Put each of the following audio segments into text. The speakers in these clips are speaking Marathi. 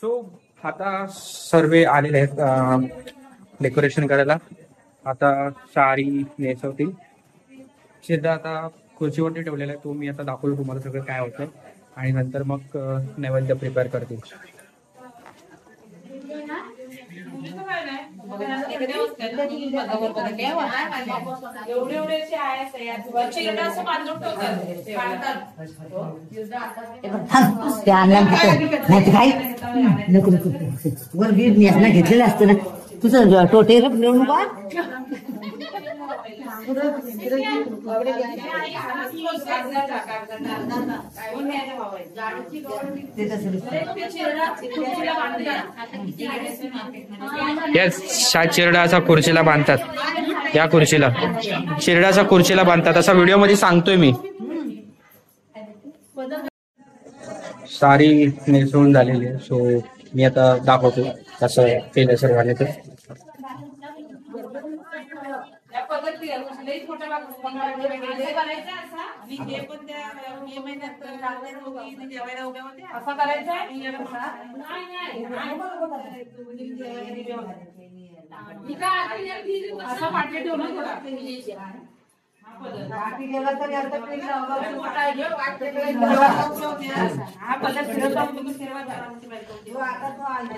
सो आता सर्व आलेले आहेत डेकोरेशन करायला. आता साडी नेसवतील. सिद्धा आता खुर्चीवरती ठेवलेला आहे. तो मी आता दाखवतो तुम्हाला सगळं काय होतं आणि नंतर मग नैवेद्य प्रिपेअर करतील. वर घेतलेलं असतं ना तुझं टोटे मिळून बा. चिरडाचा खुर्चीला बांधतात. या खुर्चीला चिरडाचा खुर्चीला बांधतात असं व्हिडिओ मध्ये सांगतोय मी. साडी नेसवून झालेली आहे. सो मी आता दाखवतो कसं केलं सर्वांनी. तर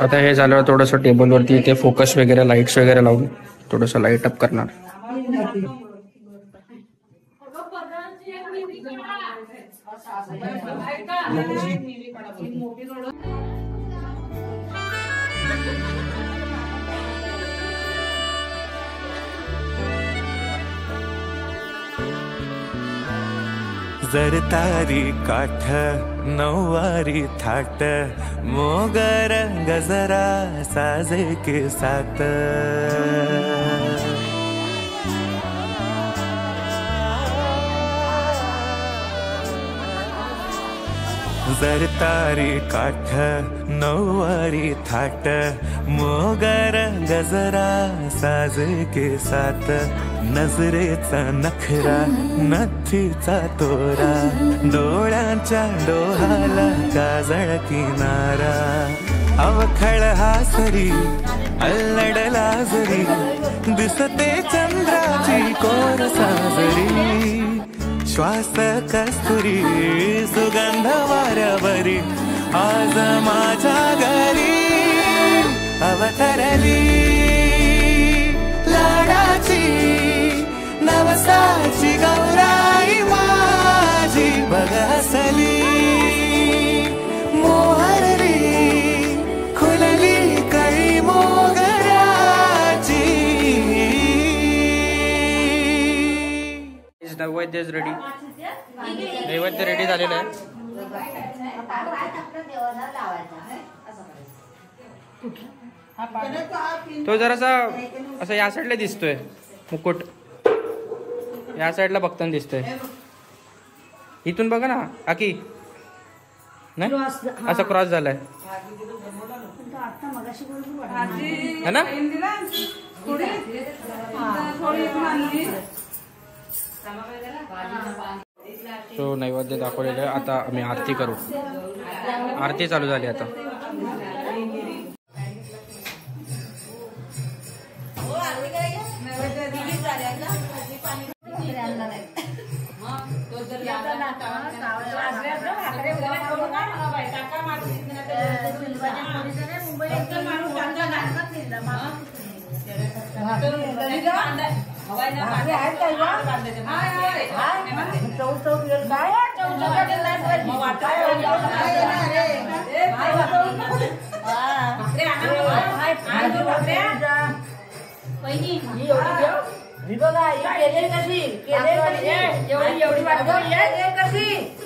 आता हे झालं थोडस टेबलवरती इथे फोकस वगैरे लाईट्स वगैरे लावून थोडस लाईट अप करणार. जरतारी काठ नऊवारी थाट मोगर गजरा साजे के साथ जरतारी काठ नऊवारी थाट मोगर गजरा साजे के साथ नजरेचा नखरा नथीचा तोरा डोळ्यांच्या डोहाला काजळ किनारा अवखळ हासरी अल्लडला जरी दिसते चंद्राची कोर साजरी श्वास कस्तुरी सुगंध वाऱ्यावरी आज माझ्या घरी अवतरली लाडाची नवसाची गौराई माझी बघसली मोहरली खुलली कळी मोगऱ्याची. नैवेद्य रेडी. नैवेद्य रेडी झालेलं आहे. तो जरासा असं या साईडला दिसतोय मुकुट. या साईडला बघताना दिसतोय. इथून बघा ना आकी नाही असं क्रॉस झालाय है ना. तो नैवेद्य दाखवलेलं आहे. आता आम्ही आरती करू. आरती चालू झाली आता.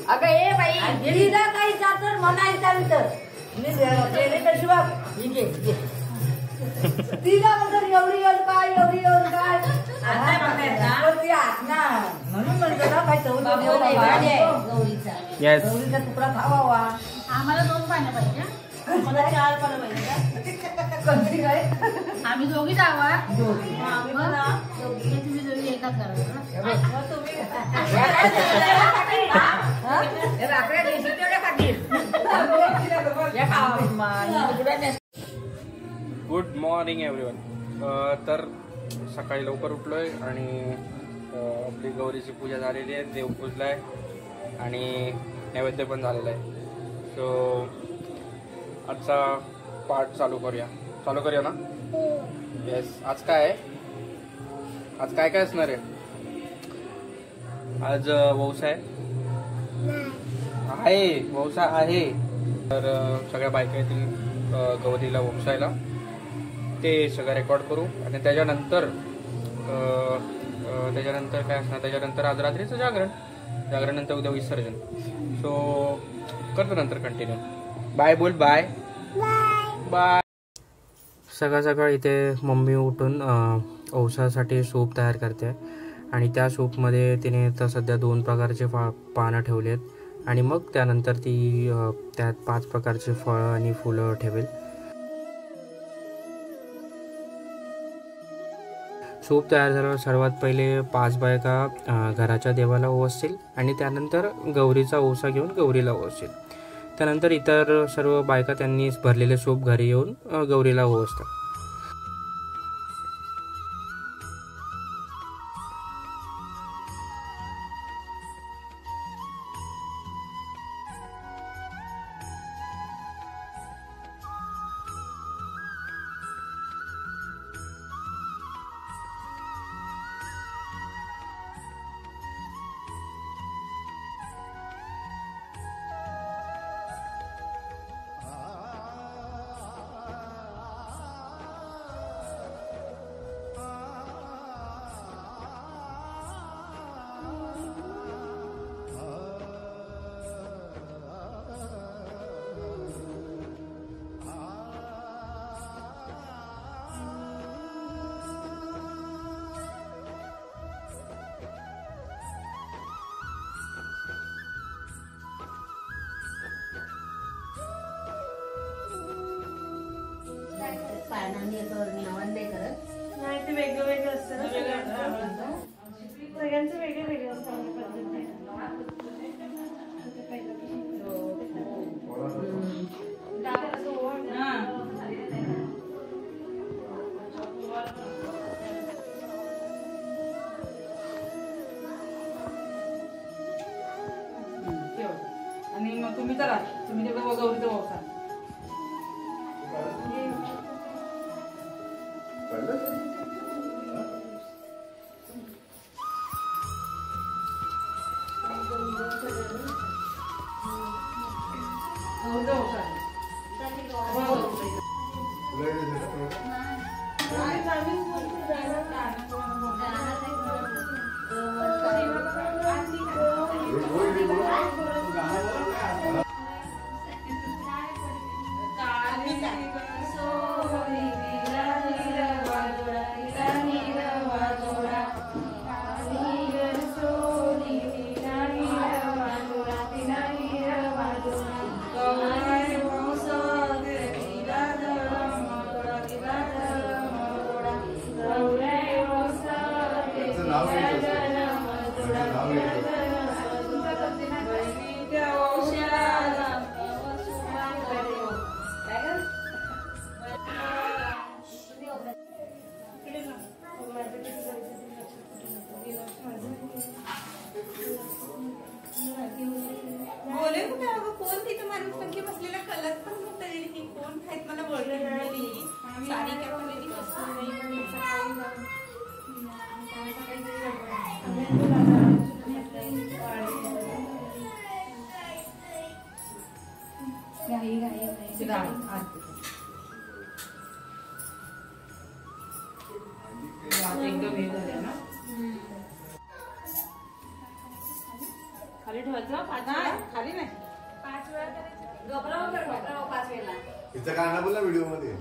अगं ए बाई काही जातं म्हणायचं चालतं तिला म्हणतात एवढी काय एवढी काय राहत ना म्हणून म्हणतो ना काय चव गौरीचा येस गौरीचा तुकडा खावा. आम्हाला 2 पानं पाहिजे, मला 4 पानं पाहिजे. कोणती काय आम्ही दोघीच आहोत. दोघी. तुम्ही दोघी एकाच करायचं. रात्र्या दिवशी तेवढ्या खातील. Good morning everyone. तर सकाळी लवकर उठलोय आणि आपली गौरीची पूजा झालेली आहे, देव पूजलाय आणि नैवेद्य पण झालेला आहे. सो आजचा पाठ चालू करूया ना. येस. आज काय आहे, आज काय काय असणार आहे? आज वौसा आहे, वौसा आहे. तर सगळ्या बायका येतील गौरीला वंशायला, ते सगळं रेकॉर्ड करू आणि त्याच्यानंतर काय असणार, त्याच्यानंतर आज रात्रीचं जागरण नंतर उद्या विसर्जन. सो करतो नंतर कंटिन्यू. बाय बोल, बाय बाय. सकाळ इथे मम्मी उठून औषधासाठी सूप तयार करते आणि त्या सूपमध्ये तिने तर सध्या 2 प्रकारचे पानं ठेवले आहेत आणि मग त्यानंतर ती त्यात 5 प्रकारचे फळं आणि फुलं ठेवेल. सूप तयार झाल्यावर सर्वात पहिले 5 बायका घराच्या देवाला ओवासतील आणि त्यानंतर गौरीचा ओसा घेऊन गौरीला ओवासतील. त्यानंतर इतर सर्व बायका त्यांनी भरलेले सूप घरी येऊन गौरीला ओवासतात. पानांनी नावान नाही करत. नाही ते वेगळं वेगळं असतं ना सगळ्यांचं वेगळं वेगळं असतं. आणि मग तुम्ही करा, तुम्ही तेवढं गौरीचं वौसा. एकदम हे झालं ना. खाली ठेवायचं, खाली नाही. 5 वेळा घबराव 5 वेळा. तिचं गाणं बोला व्हिडिओ मध्ये.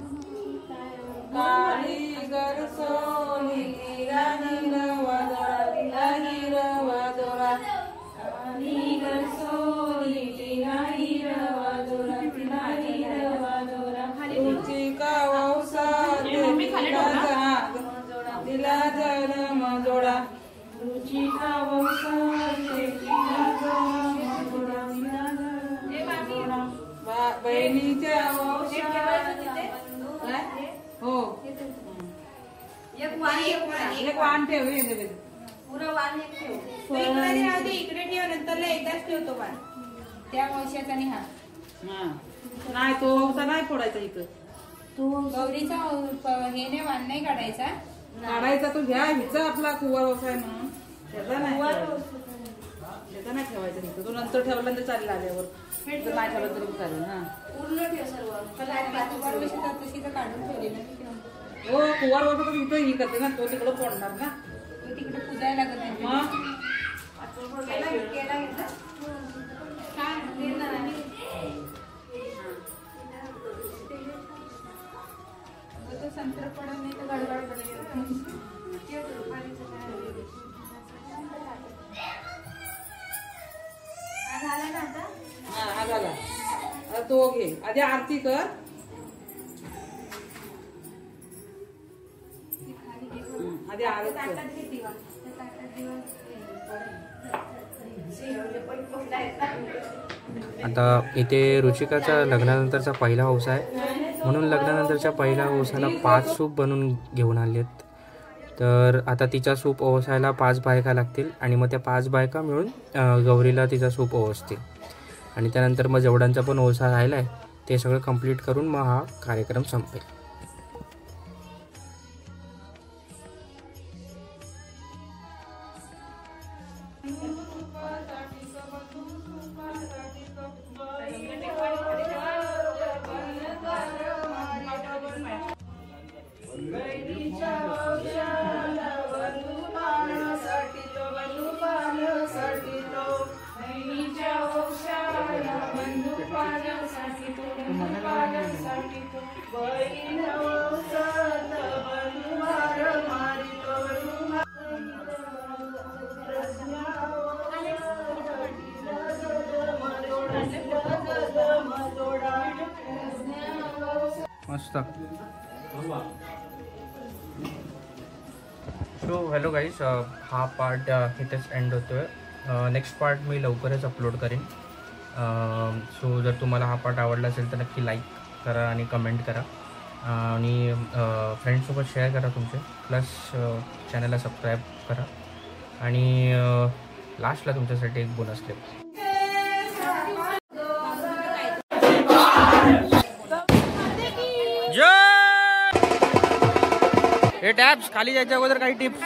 काळी गरसोनी राणी वादळा एक वाण ठेव हे दे. पुरं वाण एक ठेव. इकडे ठेव नंतर एकदाच ठेवतो पण त्या वंशाचा आणि हा हा नाही तो ओवसा नाही फोडायचा इथं. तू गौरीचा हे वाण नाही काढायचा. काढायचा तो घ्या हिचा आपला कुवार ओवसा आहे म्हणून त्याचा नाही ठेवायचा इथं. तो नंतर ठेवला तर चालेल आल्यावर नाही ठेवला तरी चालेल. हा पूर्ण ठेव सर्व. तशी तर काढून ठेवली ना. हो कुवार ओवसा तर इथं ही करते ना तो तिकडं फोडणार ना. तो तिकडे पुजायला लागत नाही. मग केला घेतला. तो संत्र पडत नाही तर गडबड पडेल. झाला ना आता. हा झाला. आता तो घे आधी आरती कर. आधी आरती कर. आता इथे रुचिकाचा लग्नानंतरचा पहिला हौसा आहे म्हणून लग्नानंतरच्या पहिल्या हौसाला 5 सूप बनवून घेऊन आलेत. तर आता तिचा सूप ओवसायला 5 बायका लागतील आणि मग त्या 5 बायका मिळून गौरीला तिचा सूप ओवसतील आणि त्यानंतर मग जेवढ्यांचा पण ओवसा राहिला आहे ते सगळं कंप्लीट करून मग हा कार्यक्रम संपेल. मस्त. सो हॅलो गाईज, हा पार्ट इथेच एंड होतोय. नेक्स्ट पार्ट मी लवकरच अपलोड करेन. सो जर तुम्हाला हा पार्ट आवडला असेल तर नक्की लाईक करा आणि कमेंट करा आणि फ्रेंड्ससोबत शेअर करा तुमचे. प्लस चॅनलला सबस्क्राईब करा आणि लास्टला तुमच्यासाठी एक बोनस क्लिप. हे टॅब्स खाली जायच्या अगोदर काही टिप्स.